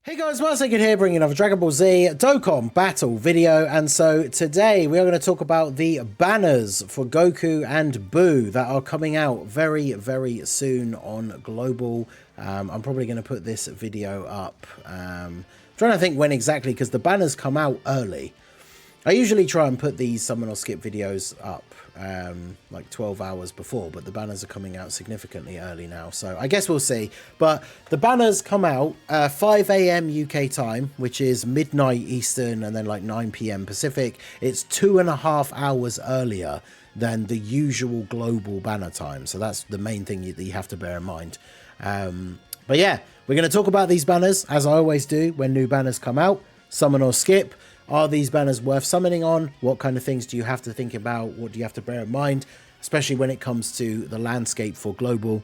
Hey guys, Marsegan here bringing another Dragon Ball Z Dokkan battle video, and so today we are going to talk about the banners for Goku and Boo that are coming out very soon on Global. I'm probably going to put this video up. Trying to think when exactly, because the banners come out early. I usually try and put these summon or skip videos up like 12 hours before, but the banners are coming out significantly early now, so I guess we'll see. But the banners come out 5 a.m. UK time, which is midnight Eastern, and then like 9 p.m. Pacific. It's 2.5 hours earlier than the usual global banner time, so that's the main thing that you have to bear in mind. But yeah, we're going to talk about these banners, as I always do when new banners come out. Summon or skip. Are these banners worth summoning on? What kind of things do you have to think about? What do you have to bear in mind? Especially when it comes to the landscape for Global.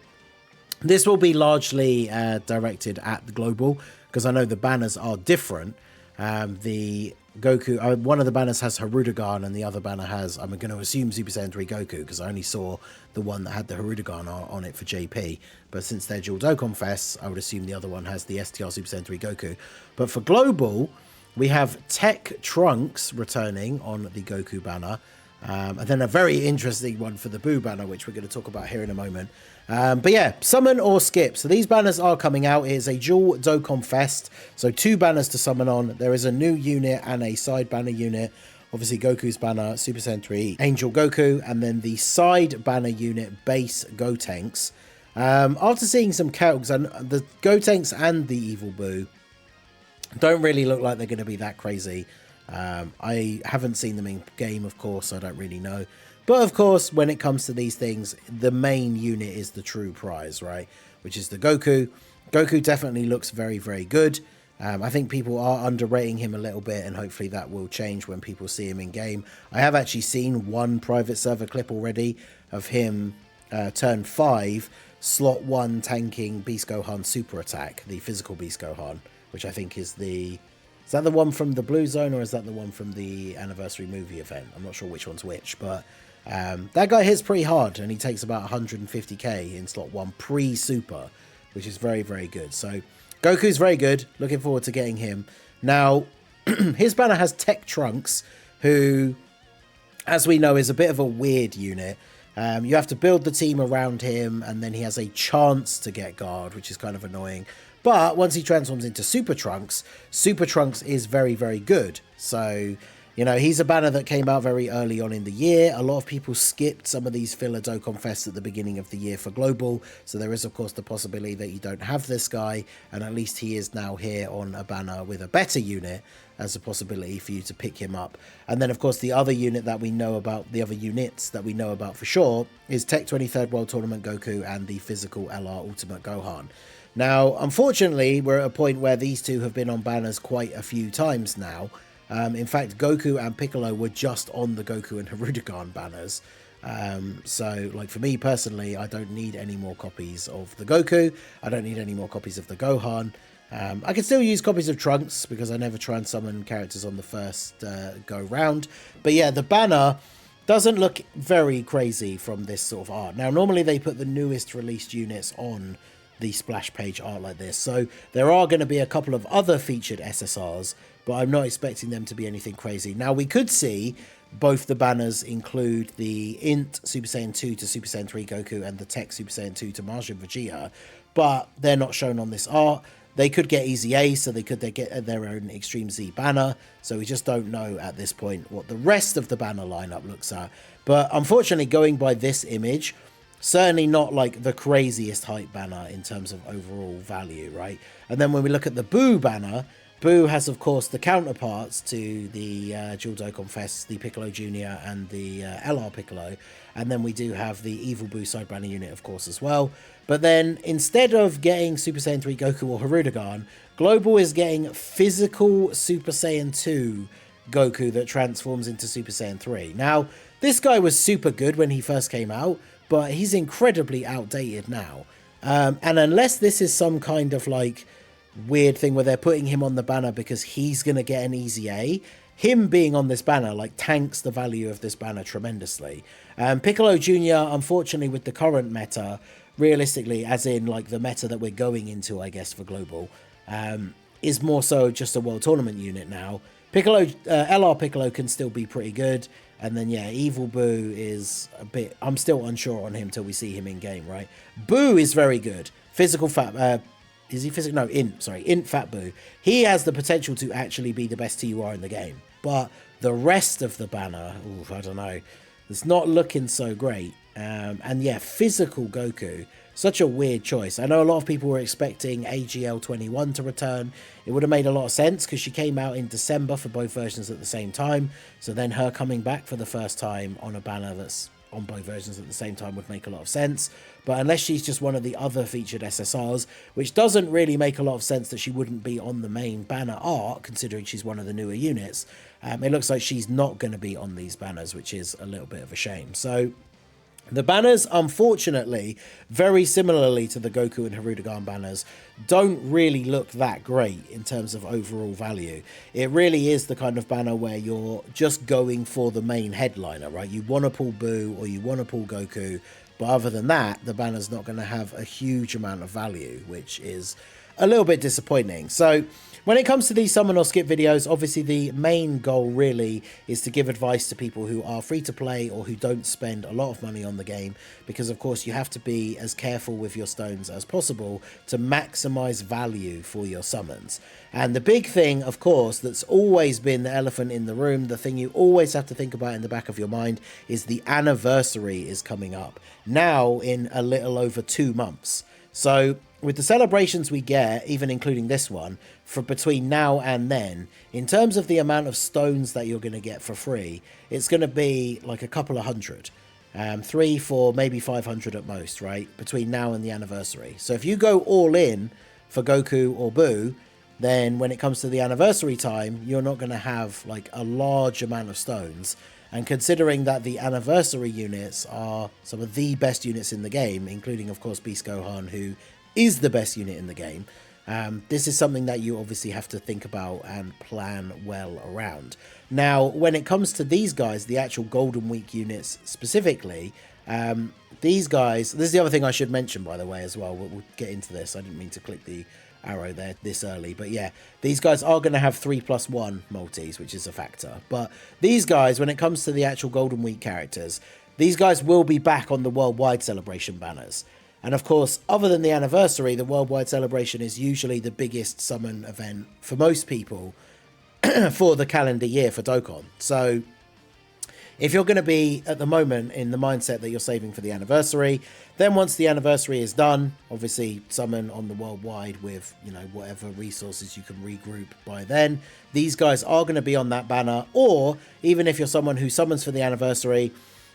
This will be largely directed at the Global, because I know the banners are different. The Goku, one of the banners has Harudagan, and the other banner has, I'm going to assume, Super Saiyan 3 Goku, because I only saw the one that had the Harudagan on it for JP. But since they're dual Dokkan Fests, I would assume the other one has the STR Super Saiyan 3 Goku. But for Global, we have Tech Trunks returning on the Goku banner. And then a very interesting one for the Boo banner, which we're going to talk about here in a moment. But yeah, summon or skip. So these banners are coming out. It is a dual Dokkan Fest. So 2 banners to summon on. There is a new unit and a side banner unit. Obviously, Goku's banner, Super Saiyan 3, Angel Goku. And then the side banner unit, base Gotenks. After seeing some characters, and the Gotenks and the Evil Boo don't really look like they're going to be that crazy. I haven't seen them in game, of course, so I don't really know. But of course, when it comes to these things, the main unit is the true prize, right? Which is the Goku. Goku definitely looks very good. I think people are underrating him a little bit, and hopefully that will change when people see him in game. I have actually seen one private server clip already of him turn 5, slot 1 tanking Beast Gohan super attack, the physical Beast Gohan, which I think is the... Is that the one from the Blue Zone, or is that the one from the anniversary movie event? I'm not sure which one's which, but that guy hits pretty hard, and he takes about 150k in slot 1 pre-super, which is very good. So Goku's very good. Looking forward to getting him. Now, his banner has Tech Trunks, who, as we know, is a bit of a weird unit. You have to build the team around him, and then he has a chance to get guard, which is kind of annoying. But once he transforms into Super Trunks is very good. So, you know, he's a banner that came out very early on in the year. A lot of people skipped some of these filler Dokkan Fests at the beginning of the year for Global. So there is, of course, the possibility that you don't have this guy. And at least he is now here on a banner with a better unit as a possibility for you to pick him up. And then, of course, the other unit that we know about, the other units that we know about for sure, is Tech 23rd World Tournament Goku and the physical LR Ultimate Gohan. Now, unfortunately, we're at a point where these two have been on banners quite a few times now. In fact, Goku and Piccolo were just on the Goku and Harudagan banners. So, like, for me personally, I don't need any more copies of the Goku. I don't need any more copies of the Gohan. I can still use copies of Trunks, because I never try and summon characters on the first go round. But yeah, the banner doesn't look very crazy from this sort of art. Now, normally they put the newest released units on the splash page art like this, so there are going to be a couple of other featured SSRs, but I'm not expecting them to be anything crazy. Now, we could see both the banners include the Int Super Saiyan 2 to Super Saiyan 3 Goku and the Tech Super Saiyan 2 to Majin Vegeta, but they're not shown on this art. They could get Easy A, so they get their own Extreme Z banner, so we just don't know at this point what the rest of the banner lineup looks at. But unfortunately, going by this image, certainly not like the craziest hype banner in terms of overall value, right? And then when we look at the Boo banner, Boo has, of course, the counterparts to the dual Dokkan Fest, the Piccolo Jr. and the LR Piccolo. And then we do have the Evil Boo side banner unit, of course, as well. But then instead of getting Super Saiyan 3 Goku or Harudagan, Global is getting physical Super Saiyan 2 Goku that transforms into Super Saiyan 3. Now, this guy was super good when he first came out, but he's incredibly outdated now. And unless this is some kind of like weird thing where they're putting him on the banner because he's going to get an easy A, him being on this banner like tanks the value of this banner tremendously. Piccolo Jr., unfortunately, with the current meta, realistically, as in like the meta that we're going into, I guess, for Global, is more so just a World Tournament unit now. Piccolo, LR Piccolo can still be pretty good. And then, yeah, Evil Boo is a bit... I'm still unsure on him till we see him in game, right? Boo is very good. Physical Fat... is he physical? No, Int. Sorry, Int Fat Boo. He has the potential to actually be the best TUR in the game. But the rest of the banner... Ooh, I don't know. It's not looking so great. And, yeah, Physical Goku... Such a weird choice. I know a lot of people were expecting AGL21 to return. It would have made a lot of sense because she came out in December for both versions at the same time. So then her coming back for the first time on a banner that's on both versions at the same time would make a lot of sense. But unless she's just one of the other featured SSRs, which doesn't really make a lot of sense that she wouldn't be on the main banner art, considering she's one of the newer units, it looks like she's not going to be on these banners, which is a little bit of a shame. So... the banners, unfortunately, very similarly to the Goku and Hirudegarn banners, don't really look that great in terms of overall value. It really is the kind of banner where you're just going for the main headliner, right? You want to pull Boo or you want to pull Goku, but other than that, the banner's not going to have a huge amount of value, which is a little bit disappointing. So... when it comes to these summon or skip videos, obviously the main goal really is to give advice to people who are free to play or who don't spend a lot of money on the game, because of course you have to be as careful with your stones as possible to maximize value for your summons. And the big thing, of course, that's always been the elephant in the room, the thing you always have to think about in the back of your mind, is the anniversary is coming up now in a little over 2 months. So with the celebrations we get, even including this one, for between now and then, in terms of the amount of stones that you're going to get for free, it's going to be like a couple of hundred. 3, 4, maybe 500 at most, right? Between now and the anniversary. So if you go all in for Goku or Boo, then when it comes to the anniversary time, you're not going to have like a large amount of stones. And considering that the anniversary units are some of the best units in the game, including, of course, Beast Gohan, who is the best unit in the game, this is something that you obviously have to think about and plan well around. Now, when it comes to these guys, the actual Golden Week units specifically, these guys... this is the other thing I should mention, by the way, as well. We'll get into this. I didn't mean to click the arrow there this early, but yeah, these guys are going to have 3+1 multis, which is a factor. But these guys, when it comes to the actual Golden Week characters, these guys will be back on the worldwide celebration banners. And of course, other than the anniversary, the worldwide celebration is usually the biggest summon event for most people for the calendar year for Dokkan. So if you're going to be, at the moment, in the mindset that you're saving for the anniversary, then once the anniversary is done, obviously summon on the worldwide with, you know, whatever resources you can regroup by then. These guys are going to be on that banner. Or even if you're someone who summons for the anniversary,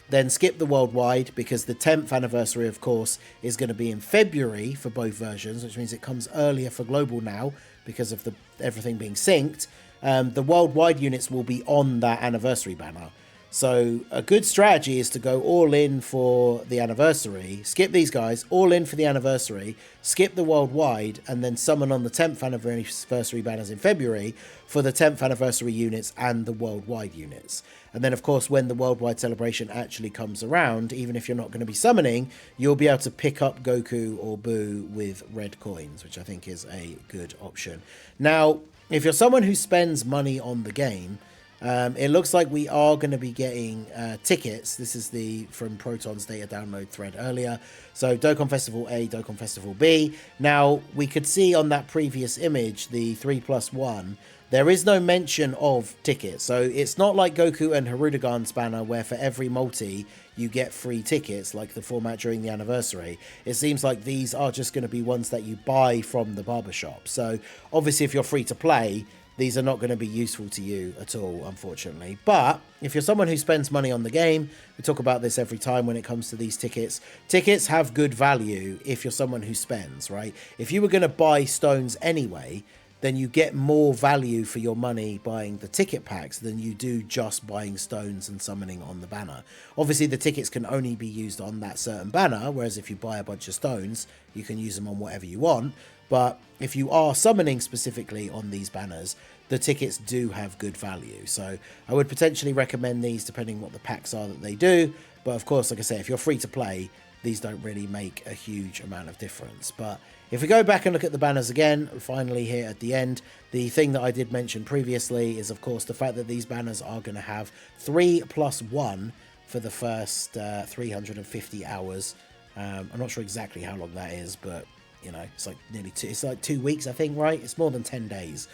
then skip the worldwide, because the 10th anniversary, of course, is going to be in February for both versions, which means it comes earlier for global now because of everything being synced. The worldwide units will be on that anniversary banner. So a good strategy is to go all in for the anniversary, skip these guys, all in for the anniversary, skip the worldwide, and then summon on the 10th anniversary banners in February for the 10th anniversary units and the worldwide units. And then, of course, when the worldwide celebration actually comes around, even if you're not going to be summoning, you'll be able to pick up Goku or Boo with red coins, which I think is a good option. Now, if you're someone who spends money on the game, it looks like we are going to be getting tickets. This is from Proton's data download thread earlier. So Dokkan Festival A, Dokkan Festival B. Now, we could see on that previous image, the 3+1, there is no mention of tickets. So it's not like Goku and Hirudegarn's banner where for every multi you get free tickets like the format during the anniversary. It seems like these are just going to be ones that you buy from the barbershop. So obviously if you're free to play, these are not going to be useful to you at all, unfortunately. But if you're someone who spends money on the game, we talk about this every time when it comes to these tickets. Tickets have good value if you're someone who spends, right? If you were going to buy stones anyway, then you get more value for your money buying the ticket packs than you do just buying stones and summoning on the banner. Obviously, the tickets can only be used on that certain banner, whereas if you buy a bunch of stones, you can use them on whatever you want. But if you are summoning specifically on these banners, the tickets do have good value. So I would potentially recommend these depending what the packs are that they do. But of course, like I say, if you're free to play, these don't really make a huge amount of difference. But if we go back and look at the banners again, finally here at the end, the thing that I did mention previously is, of course, the fact that these banners are going to have 3+1 for the first 350 hours. I'm not sure exactly how long that is, but, you know, it's like nearly it's like 2 weeks, I think, right? It's more than 10 days.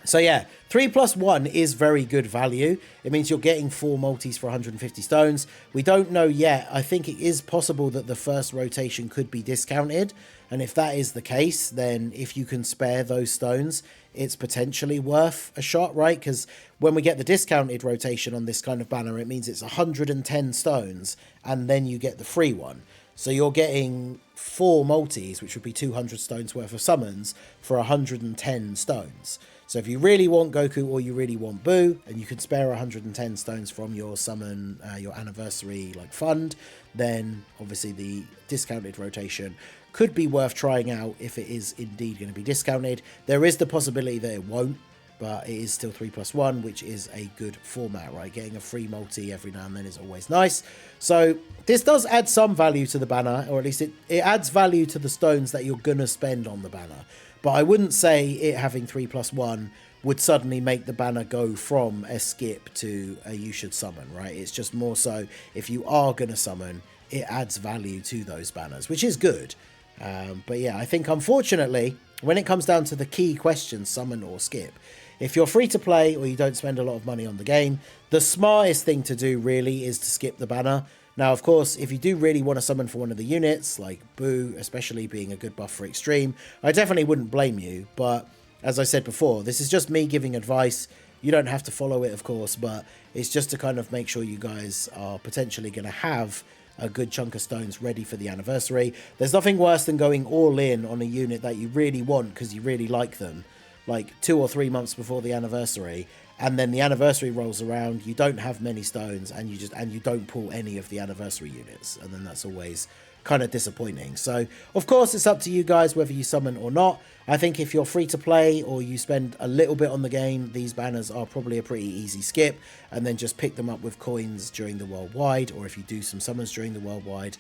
So yeah, 3+1 is very good value. It means you're getting 4 multis for 150 stones. We don't know yet. I think it is possible that the first rotation could be discounted. And if that is the case, then if you can spare those stones, it's potentially worth a shot, right? Because when we get the discounted rotation on this kind of banner, it means it's 110 stones and then you get the free one. So you're getting 4 multis, which would be 200 stones worth of summons for 110 stones. So if you really want Goku or you really want Boo, and you can spare 110 stones from your summon, your anniversary like fund, then obviously the discounted rotation could be worth trying out if it is indeed going to be discounted. There is the possibility that it won't, but it is still 3+1, which is a good format, right? Getting a free multi every now and then is always nice. So this does add some value to the banner, or at least it adds value to the stones that you're going to spend on the banner. But I wouldn't say it having 3+1 would suddenly make the banner go from a skip to a you should summon, right? It's just more so if you are going to summon, it adds value to those banners, which is good. But yeah, I think unfortunately, when it comes down to the key questions, summon or skip, if you're free to play or you don't spend a lot of money on the game, the smartest thing to do really is to skip the banner. Now, of course, if you do really want to summon for one of the units, like Boo, especially being a good buff for Extreme, I definitely wouldn't blame you. But as I said before, this is just me giving advice. You don't have to follow it, of course, but it's just to kind of make sure you guys are potentially going to have a good chunk of stones ready for the anniversary. There's nothing worse than going all in on a unit that you really want because you really like them, like 2 or 3 months before the anniversary, and then the anniversary rolls around, you don't have many stones, and you don't pull any of the anniversary units, and then that's always kind of disappointing. So of course it's up to you guys whether you summon or not. I think if you're free to play or you spend a little bit on the game, these banners are probably a pretty easy skip, and then just pick them up with coins during the worldwide, or if you do some summons during the worldwide.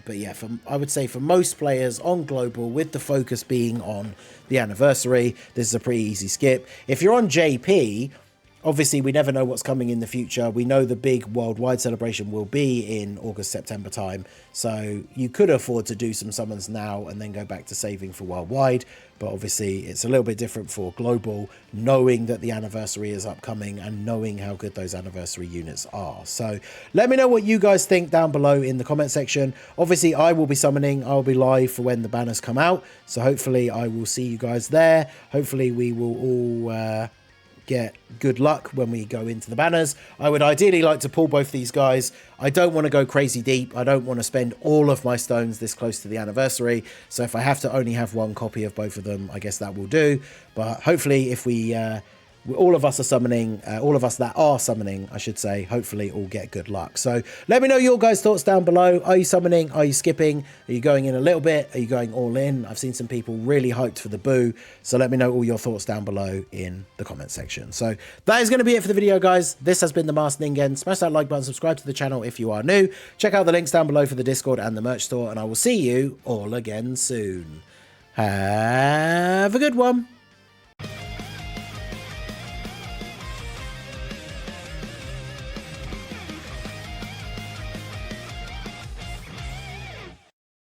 But yeah, I would say for most players on global, with the focus being on the anniversary, this is a pretty easy skip. If you're on JP, obviously we never know what's coming in the future. We know the big worldwide celebration will be in August, September time. So you could afford to do some summons now and then go back to saving for worldwide. But obviously it's a little bit different for global, knowing that the anniversary is upcoming and knowing how good those anniversary units are. So let me know what you guys think down below in the comment section. Obviously I will be summoning, I'll be live for when the banners come out. So hopefully I will see you guys there. Hopefully we will all get good luck when we go into the banners. I would ideally like to pull both these guys. I don't want to go crazy deep. I don't want to spend all of my stones this close to the anniversary. So if I have to only have one copy of both of them, I guess that will do. But hopefully if we all of us are summoning, all of us that are summoning, I should say, hopefully all get good luck. So let me know your guys' thoughts down below. Are you summoning? Are you skipping? Are you going in a little bit? Are you going all in? I've seen some people really hyped for the Boo. So let me know all your thoughts down below in the comment section. So that is going to be it for the video, guys. This has been the Masked Ningen. Smash that like button, subscribe to the channel if you are new. Check out the links down below for the Discord and the merch store, and I will see you all again soon. Have a good one.